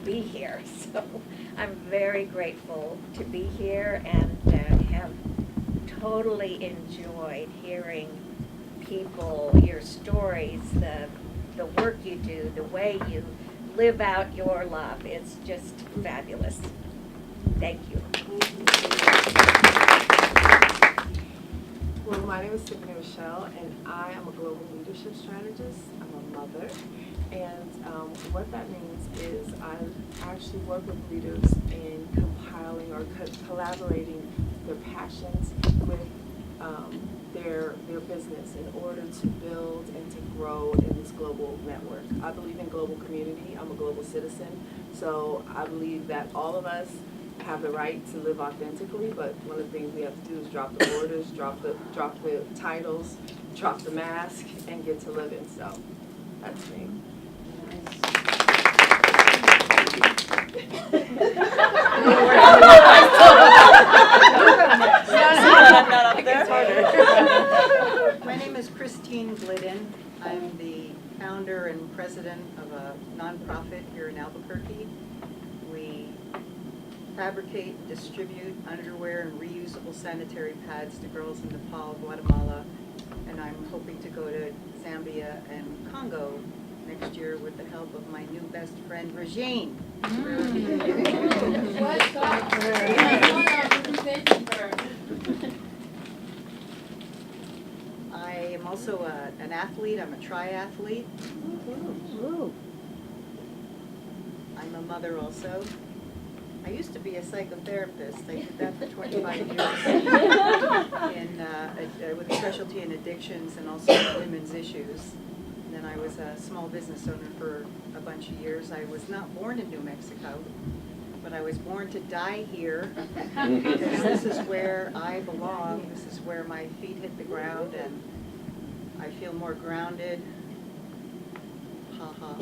be here. So I'm very grateful to be here and have totally enjoyed hearing people, your stories, the work you do, the way you live out your love. It's just fabulous. Thank you. Well, my name is Tiffany Michelle, and I am a global leadership strategist. I'm a mother, and what that means is I actually work with leaders in compiling or collaborating their passions with their business in order to build and to grow in this global network. I believe in global community. I'm a global citizen, so I believe that all of us have the right to live authentically, but one of the things we have to do is drop the borders, drop the titles, drop the mask, and get to living. So that's me. My name is Christine Glidden. I'm the founder and president of a nonprofit here in Albuquerque. We fabricate and distribute underwear and reusable sanitary pads to girls in Nepal, Guatemala, and I'm hoping to go to Zambia and Congo next year with the help of my new best friend, Regine. I am also an athlete. I'm a triathlete. I'm a mother also. I used to be a psychotherapist. I did that for 25 years with a specialty in addictions and also women's issues. And then I was a small business owner for a bunch of years. I was not born in New Mexico, but I was born to die here because this is where I belong. This is where my feet hit the ground and I feel more grounded. Ha ha.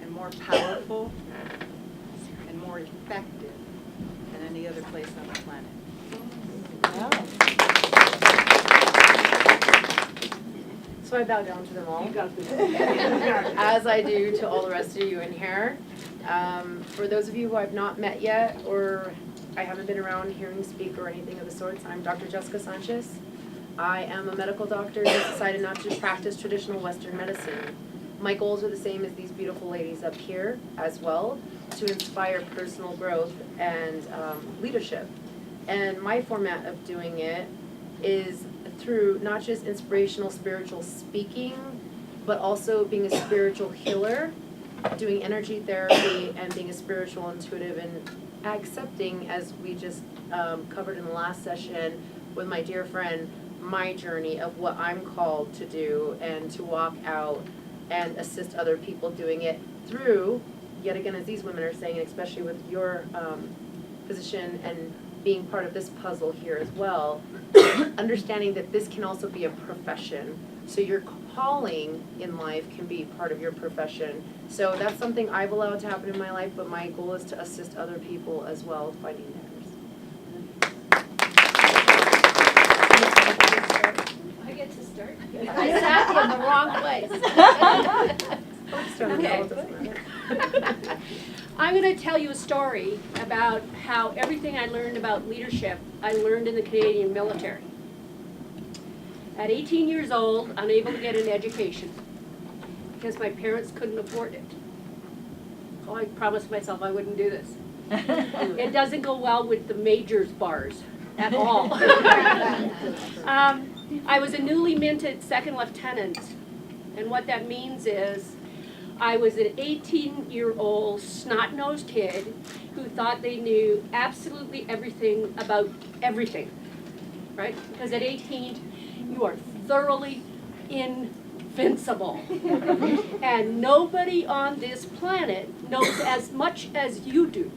And more powerful and more effective than any other place on the planet. So I bow down to them all, as I do to all the rest of you in here. For those of you who I've not met yet, or I haven't been around hearing speak or anything of the sorts, I'm Dr. Jessica Sanchez. I am a medical doctor who decided not to practice traditional Western medicine. My goals are the same as these beautiful ladies up here as well, to inspire personal growth and leadership. And my format of doing it is through not just inspirational spiritual speaking, but also being a spiritual healer, doing energy therapy, and being a spiritual intuitive, and accepting, as we just covered in the last session with my dear friend, my journey of what I'm called to do and to walk out and assist other people doing it through, yet again, as these women are saying, especially with your position and being part of this puzzle here as well, understanding that this can also be a profession. So your calling in life can be part of your profession. So that's something I've allowed to happen in my life, but my goal is to assist other people as well finding theirs. I get to start? I sat in the wrong place. Okay. I'm going to tell you a story about how everything I learned about leadership, I learned in the Canadian military. At 18 years old, unable to get an education because my parents couldn't afford it. So I promised myself I wouldn't do this. It doesn't go well with the majors bars at all. I was a newly minted second lieutenant, and what that means is I was an 18-year-old snot-nosed kid who thought they knew absolutely everything about everything, right? Because at 18, you are thoroughly invincible. And nobody on this planet knows as much as you do.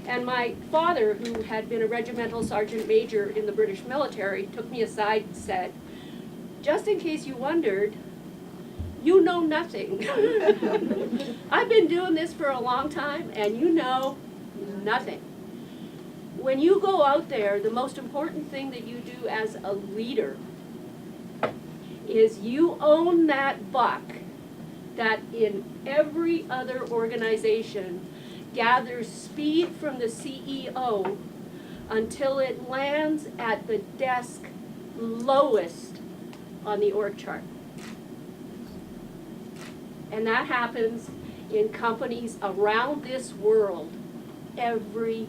And my father, who had been a regimental sergeant major in the British military, took me aside and said, just in case you wondered, you know nothing. I've been doing this for a long time, and you know nothing. When you go out there, the most important thing that you do as a leader is you own that buck that in every other organization gathers speed from the CEO until it lands at the desk lowest on the org chart. And that happens in companies around this world every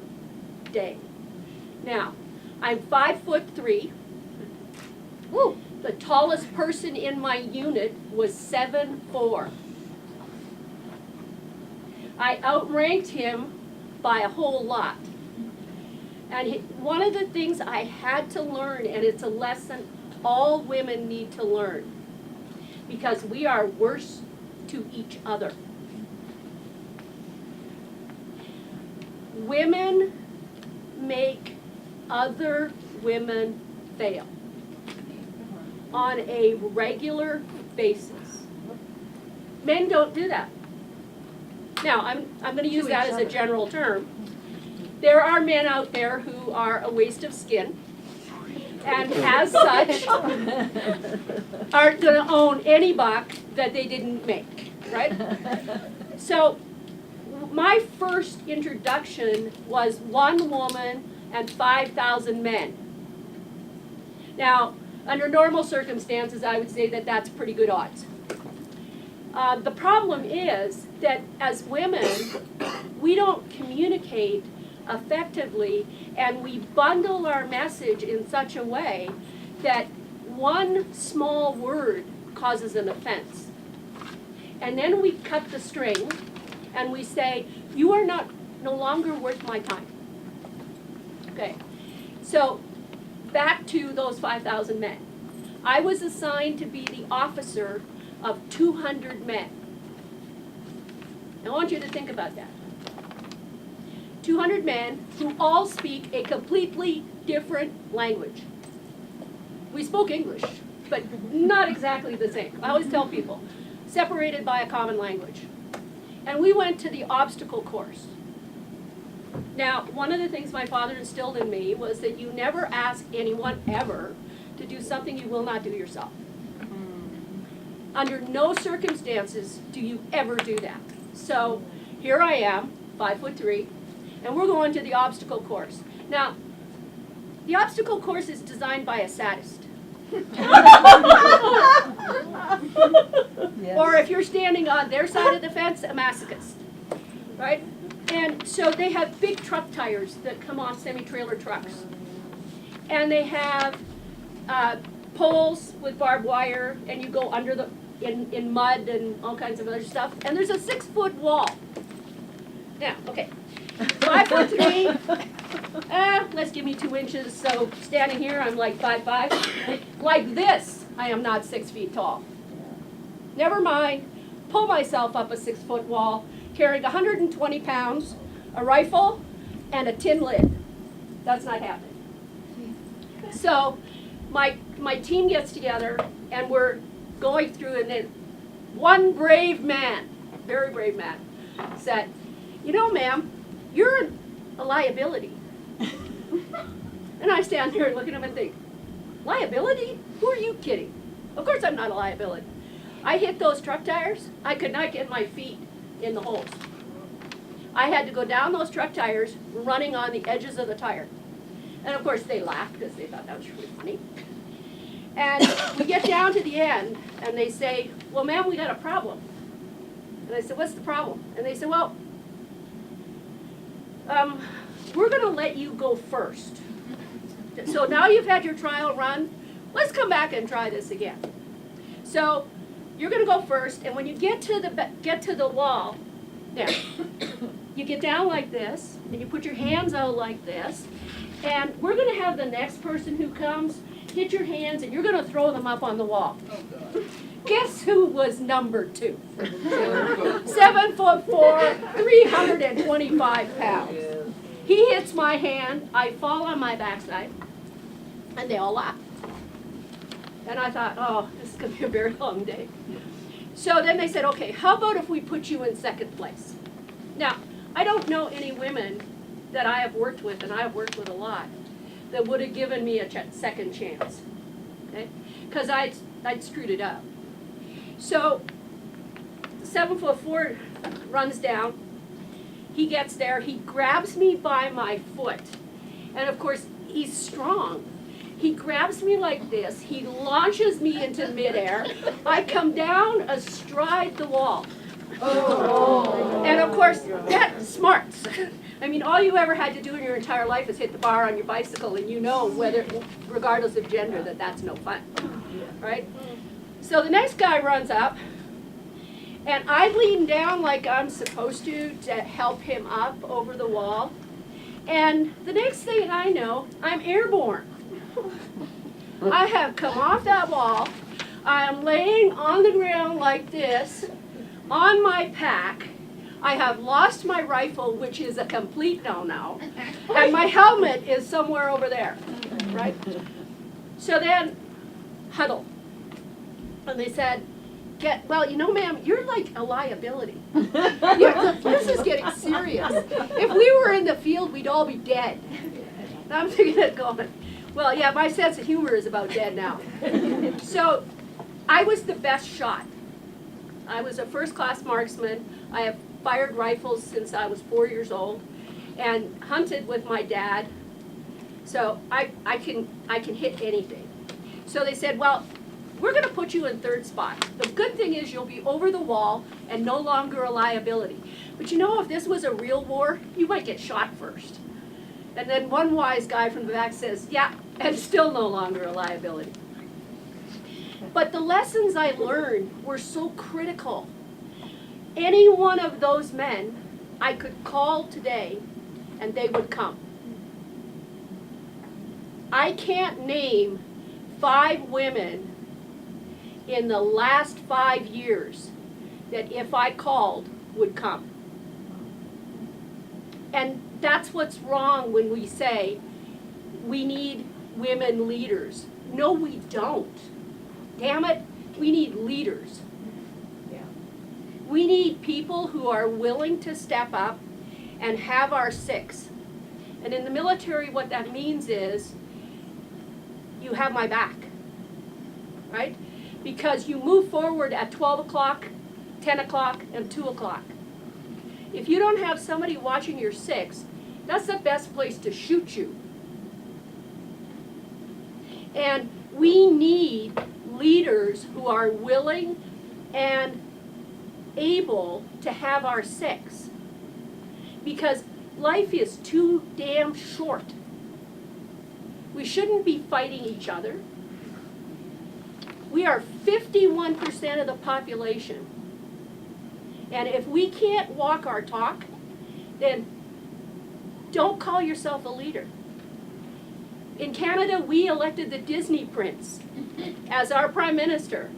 day. Now, I'm 5'3". Woo! The tallest person in my unit was 7'4". I outranked him by a whole lot. And one of the things I had to learn, and it's a lesson all women need to learn, because we are worse to each other. Women make other women fail on a regular basis. Men don't do that. Now, I'm going to use that as a general term. There are men out there who are a waste of skin, and as such, aren't going to own any buck that they didn't make, right? So, my first introduction was one woman and 5,000 men. Now, under normal circumstances, I would say that that's pretty good odds. The problem is that as women, we don't communicate effectively, and we bundle our message in such a way that one small word causes an offense. And then we cut the string and we say, you are no longer worth my time. Okay, so back to those 5,000 men. I was assigned to be the officer of 200 men. I want you to think about that. 200 men who all speak a completely different language. We spoke English, but not exactly the same. I always tell people, separated by a common language. And we went to the obstacle course. Now, one of the things my father instilled in me was that you never ask anyone ever to do something you will not do yourself. Under no circumstances do you ever do that. So here I am, 5'3", and we're going to the obstacle course. Now, the obstacle course is designed by a sadist. Or if you're standing on their side of the fence, a masochist, right? And so they have big truck tires that come off semi-trailer trucks. And they have poles with barbed wire, and you go under the, in mud and all kinds of other stuff. And there's a 6-foot wall. Now, okay, 5'3", let's give me 2 inches. So standing here, I'm like 5'5". Like this, I am not 6 feet tall. Never mind, pull myself up a 6-foot wall, carrying 120 pounds, a rifle, and a tin lid. That's not happening. So my team gets together, and we're going through, and then one brave man, very brave man, said, you know, ma'am, you're a liability. And I stand there and look at him and think, liability? Who are you kidding? Of course I'm not a liability. I hit those truck tires, I could not get my feet in the holes. I had to go down those truck tires running on the edges of the tire. And of course they laughed because they thought that was really funny. And we get down to the end and they say, well, ma'am, we got a problem. And I said, what's the problem? And they said, well, we're going to let you go first. So now you've had your trial run, let's come back and try this again. So you're going to go first, and when you get to the wall, there, you get down like this, and you put your hands out like this, and we're going to have the next person who comes hit your hands, and you're going to throw them up on the wall. Guess who was number 2? 7'4", 325 pounds. He hits my hand, I fall on my backside, and they all laugh. And I thought, oh, this is going to be a very long day. So then they said, okay, how about if we put you in second place? Now, I don't know any women that I have worked with, and I have worked with a lot, that would have given me a second chance, okay? Because I'd screwed it up. So 7'4" runs down. He gets there, he grabs me by my foot. And of course, he's strong. He grabs me like this, he launches me into midair. I come down astride the wall. Oh. And of course, that smarts. I mean, all you ever had to do in your entire life is hit the bar on your bicycle, and you know, whether, regardless of gender, that that's no fun, right? So the next guy runs up, and I lean down like I'm supposed to help him up over the wall. And the next thing I know, I'm airborne. I have come off that wall. I am laying on the ground like this, on my pack. I have lost my rifle, which is a complete no-no, and my helmet is somewhere over there, right? So then, huddle. And they said, well, you know, ma'am, you're like a liability. This is getting serious. If we were in the field, we'd all be dead. And I'm thinking of going, well, yeah, my sense of humor is about dead now. So I was the best shot. I was a first-class marksman. I have fired rifles since I was 4 years old and hunted with my dad. So I can hit anything. So they said, well, we're going to put you in third spot. The good thing is you'll be over the wall and no longer a liability. But you know, if this was a real war, you might get shot first. And then one wise guy from the back says, yeah, and still no longer a liability. But the lessons I learned were so critical. Any one of those men I could call today and they would come. I can't name 5 women in the last 5 years that if I called would come. And that's what's wrong when we say we need women leaders. No, we don't. Damn it, we need leaders. Yeah. We need people who are willing to step up and have our six. And in the military, what that means is you have my back, right? Because you move forward at 12 o'clock, 10 o'clock, and 2 o'clock. If you don't have somebody watching your six, that's the best place to shoot you. And we need leaders who are willing and able to have our six. Because life is too damn short. We shouldn't be fighting each other. We are 51% of the population. And if we can't walk our talk, then don't call yourself a leader. In Canada, we elected the Disney Prince as our Prime Minister.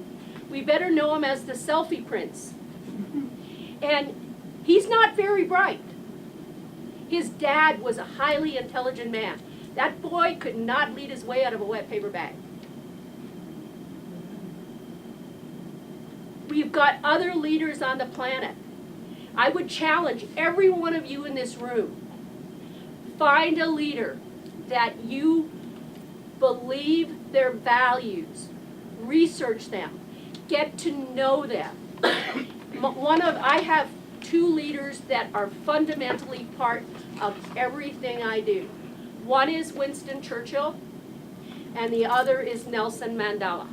We better know him as the Selfie Prince. And he's not very bright. His dad was a highly intelligent man. That boy could not lead his way out of a wet paper bag. We've got other leaders on the planet. I would challenge every one of you in this room. Find a leader that you believe their values. Research them. Get to know them. I have 2 leaders that are fundamentally part of everything I do. One is Winston Churchill, and the other is Nelson Mandela.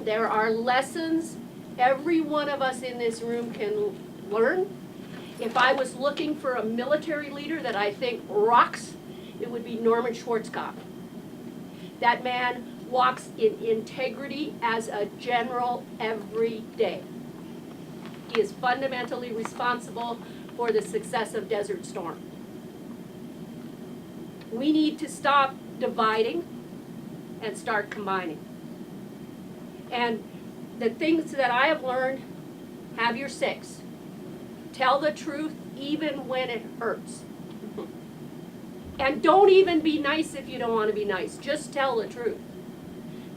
There are lessons every one of us in this room can learn. If I was looking for a military leader that I think rocks, it would be Norman Schwarzkopf. That man walks in integrity as a general every day. He is fundamentally responsible for the success of Desert Storm. We need to stop dividing and start combining. And the things that I have learned, have your 6. Tell the truth even when it hurts. And don't even be nice if you don't want to be nice. Just tell the truth.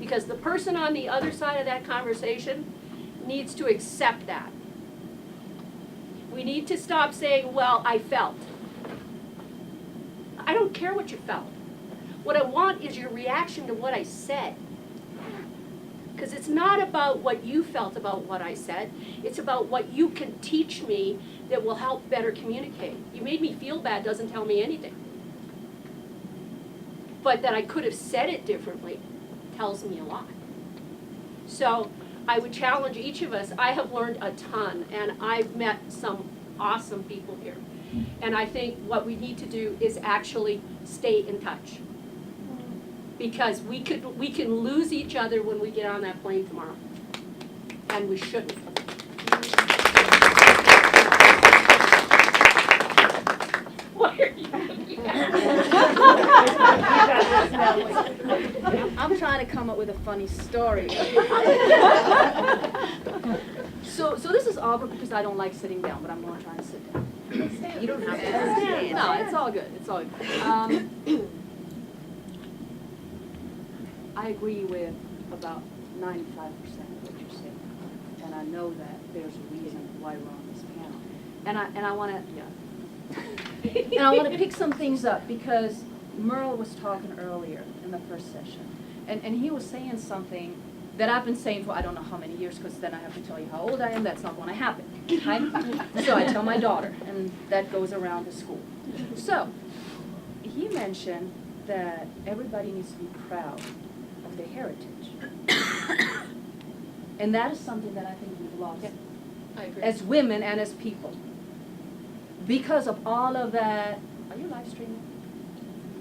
Because the person on the other side of that conversation needs to accept that. We need to stop saying, well, I felt. I don't care what you felt. What I want is your reaction to what I said. Because it's not about what you felt about what I said, it's about what you can teach me that will help better communicate. You made me feel bad doesn't tell me anything. But that I could have said it differently tells me a lot. So I would challenge each of us. I have learned a ton, and I've met some awesome people here. And I think what we need to do is actually stay in touch. Because we can lose each other when we get on that plane tomorrow. And we shouldn't. Why are you looking at me? I'm trying to come up with a funny story. So this is awkward because I don't like sitting down, but I'm going to try and sit down. You don't have to. No, it's all good, it's all good. I agree with about 95% of what you're saying. And I know that there's a reason why we're on this panel. And I want to pick some things up because Merle was talking earlier in the first session. And he was saying something that I've been saying for I don't know how many years, because then I have to tell you how old I am. That's not going to happen. Right? So I tell my daughter, and that goes around the school. So he mentioned that everybody needs to be proud of their heritage. And that is something that I think we've lost I agree. as women and as people. Because of all of that, are you live streaming?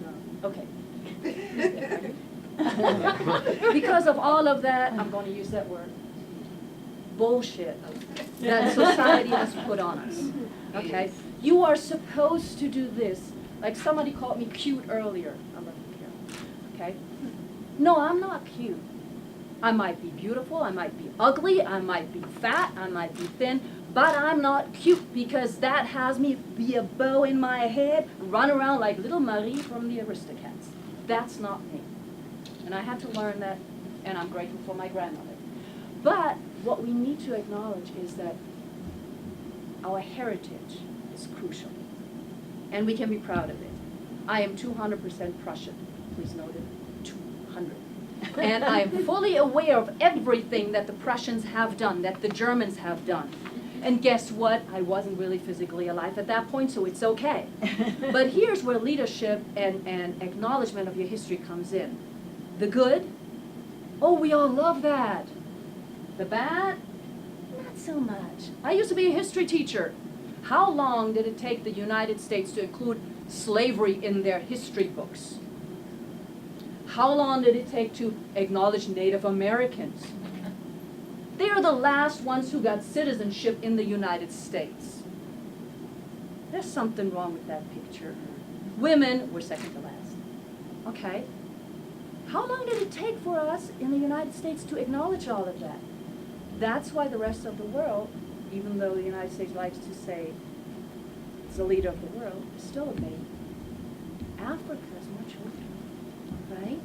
No. Okay. Because of all of that, I'm going to use that word, bullshit that society has put on us. Okay? You are supposed to do this. Like somebody called me cute earlier. I'm not cute. Okay? No, I'm not cute. I might be beautiful, I might be ugly, I might be fat, I might be thin, but I'm not cute because that has me be a bow in my head, run around like little Marie from the Aristocats. That's not me. And I had to learn that, and I'm grateful for my grandmother. But what we need to acknowledge is that our heritage is crucial, and we can be proud of it. I am 200% Prussian. Please note it, 200. And I am fully aware of everything that the Prussians have done, that the Germans have done. And guess what? I wasn't really physically alive at that point, so it's okay. But here's where leadership and acknowledgement of your history comes in. The good, oh, we all love that. The bad, not so much. I used to be a history teacher. How long did it take the United States to include slavery in their history books? How long did it take to acknowledge Native Americans? They are the last ones who got citizenship in the United States. There's something wrong with that picture. Women were second to last. Okay. How long did it take for us in the United States to acknowledge all of that? That's why the rest of the world, even though the United States likes to say it's the leader of the world, is still a baby. Africa is much older, right?